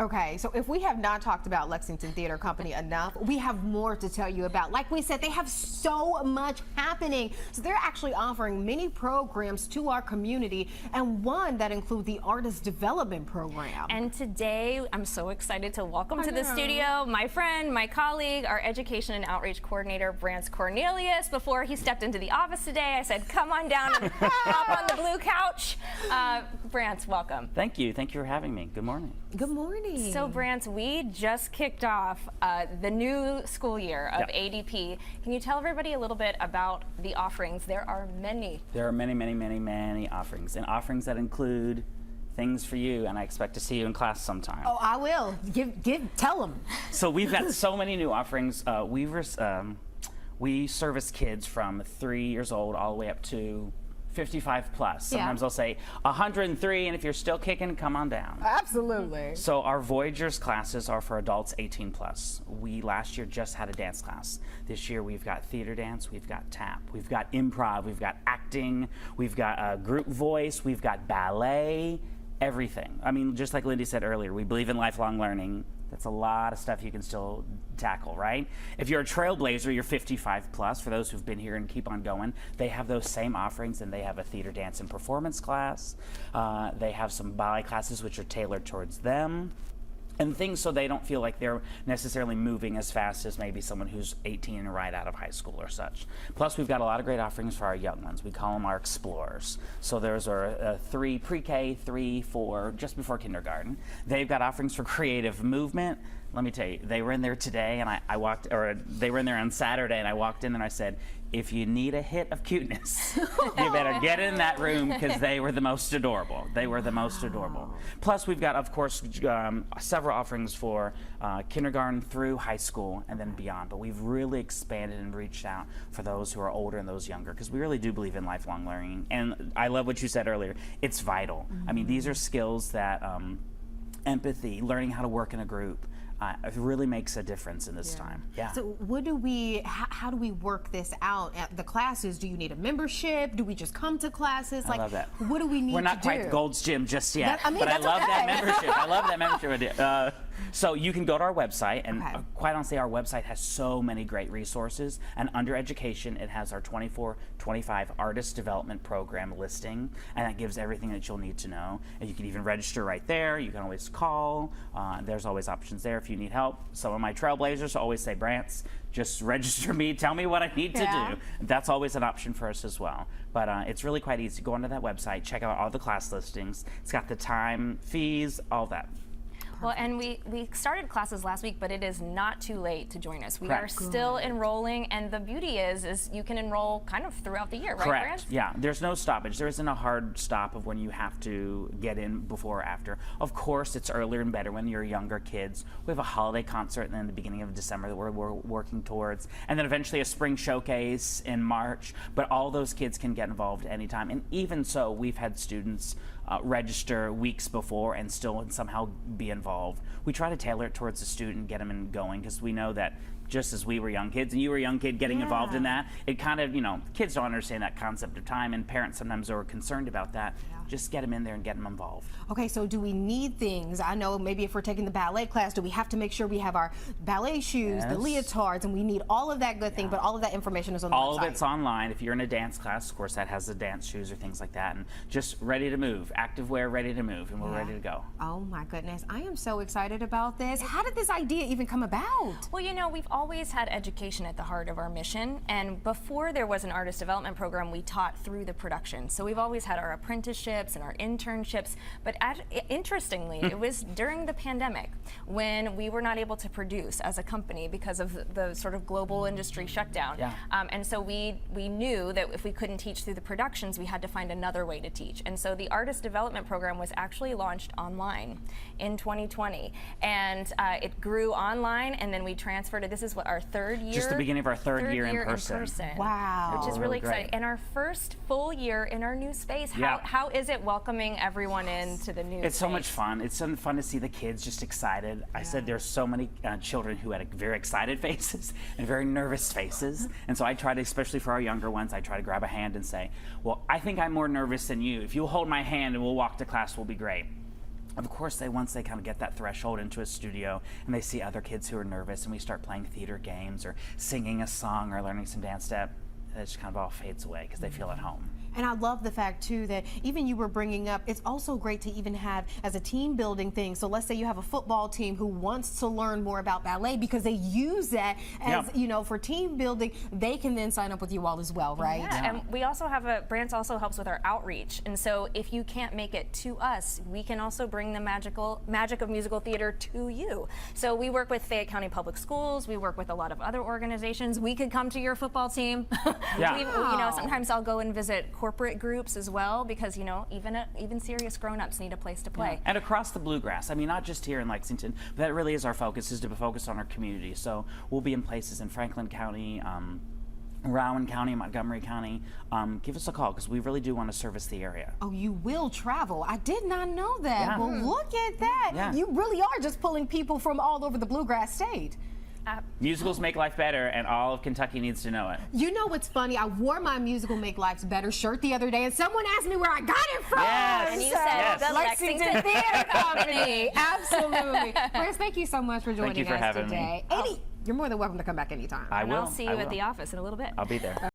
Okay, so if we have not talked about Lexington Theater Company enough, we have more to tell you about. Like we said, they have so much happening. So they're actually offering many programs to our community, and one that includes the Artist Development Program. And today, I'm so excited to welcome to the studio my friend, my colleague, our Education and Outreach Coordinator, Brance Cornelius. Before he stepped into the office today, I said, come on down and hop on the blue couch. Brance, welcome. Thank you. Thank you for having me. Good morning. Good morning. So, Brance, we just kicked off the new school year of ADP. Can you tell everybody a little bit about the offerings? There are many. There are many, many, many, many offerings, and offerings that include things for you, and I expect to see you in class sometime. Oh, I will. Tell them. So we've got so many new offerings. We service kids from 3 years old all the way up to 55 plus. Sometimes they'll say 103, and if you're still kicking, come on down. Absolutely. So our Voyagers classes are for adults 18 plus. We last year just had a dance class. This year we've got theater dance, we've got tap, we've got improv, we've got acting, we've got group voice, we've got ballet, everything. I mean, just like Lindy said earlier, we believe in lifelong learning. That's a lot of stuff you can still tackle, right? If you're a trailblazer, you're 55 plus. For those who've been here and keep on going, they have those same offerings, and they have a theater, dance, and performance class. They have some ballet classes which are tailored towards them, and things so they don't feel like they're necessarily moving as fast as maybe someone who's 18 and right out of high school or such. Plus, we've got a lot of great offerings for our young ones. We call them our explorers. So there's our pre-K, 3, 4, just before kindergarten. They've got offerings for creative movement. Let me tell you, they were in there today, and they were in there on Saturday, and I walked in and I said, if you need a hit of cuteness, you better get in that room, because they were the most adorable. They were the most adorable. Plus, we've got, of course, several offerings for kindergarten through high school and then beyond. But we've really expanded and reached out for those who are older and those younger, because we really do believe in lifelong learning. And I love what you said earlier. It's vital. I mean, these are skills that empathy, learning how to work in a group, it really makes a difference in this time. Yeah. So how do we work this out at the classes? Do you need a membership? Do we just come to classes? I love that. What do we need to do? We're not quite Gold's Gym just yet, but I that's love okay. that membership. I love that membership. So you can go to our website, and quite honestly, our website has so many great resources. And under education, it has our 24-25 Artist Development Program listing, and that gives everything that you'll need to know. And you can even register right there. You can always call. There's always options there if you need help. Some of my trailblazers always say, Brance, just register me, tell me what I need to do. That's always an option for us as well. But it's really quite easy. Go onto that website, check out all the class listings. It's got the time, fees, all that. Well, and we started classes last week, but it is not too late to join us. We are still enrolling, and the beauty is you can enroll kind of throughout the year, right, Correct. Brance? Yeah, there's no stoppage. There isn't a hard stop of when you have to get in before or after. Of course, it's earlier and better when you're younger kids. We have a holiday concert in the beginning of December that we're working towards, and then eventually a spring showcase in March. But all those kids can get involved anytime, and even so, we've had students register weeks before and still somehow be involved. We try to tailor it towards the student, get them in going, because we know that just as we were young kids and you were a young kid getting involved in that, it kind of, kids don't understand that concept of time, and parents sometimes are concerned about that. Just get them in there and get them involved. Okay, so do we need things? I know maybe if we're taking the ballet class, do we have to make sure we have our ballet shoes, the leotards, and we need all of that good thing, but all of that information is on the website. All of it's online. If you're in a dance class, of course, that has the dance shoes or things like that, and just ready to move. Activewear, ready to move, and we're ready to go. Oh my goodness, I am so excited about this. How did this idea even come about? Well, we've always had education at the heart of our mission, and before there was an artist development program, we taught through the production. So we've always had our apprenticeships and our internships, but interestingly, it was during the pandemic when we were not able to produce as a company because of the sort of global industry shutdown. And so we knew that if we couldn't teach through the productions, we had to find another way to teach. And so the artist development program was actually launched online in 2020, and it grew online, and then we transferred it. This is what, our third year? Just the beginning of our third year in person. Wow. Which is really exciting. And our first full year in our new space. How is it welcoming everyone into the new It's space? so much fun. It's so fun to see the kids just excited. I said there's so many children who had very excited faces and very nervous faces. And so I try to, especially for our younger ones, I try to grab a hand and say, well, I think I'm more nervous than you. If you'll hold my hand and we'll walk to class, we'll be great. Of course, once they kind of get that threshold into a studio and they see other kids who are nervous and we start playing theater games or singing a song or learning some dance step, it just kind of all fades away because they feel at home. And I love the fact too that even you were bringing up, it's also great to even have as a team building thing. So let's say you have a football team who wants to learn more about ballet because they use that as, you know, for team building, they can then sign up with you all as well, right? Yeah, and we also have Brance also helps with our outreach. And so if you can't make it to us, we can also bring the magic of musical theater to you. So we work with Fayette County Public Schools, we work with a lot of other organizations. We could come to your football team. Yeah. You know, sometimes I'll go and visit corporate groups as well because, you know, even serious grown-ups need a place to play. And across the bluegrass, I mean, not just here in Lexington, but that really is our focus, is to focus on our community. So we'll be in places in Franklin County, Rowan County, Montgomery County. Give us a call because we really do want to service the area. Oh, you will travel. I did not know that. Yeah. Well, look at that. Yeah. You really are just pulling people from all over the bluegrass state. Musicals make life better, and all of Kentucky needs to know it. You know what's funny? I wore my Musical Make Lives Better shirt the other day, and someone asked me where I got it from. Yes. And you said the Lexington Theater Company. Absolutely. Brance, thank you so much for joining Thank you for us having today. me. You're more than welcome to come back anytime. I will. I'll see you at the office in a little bit. I'll be there.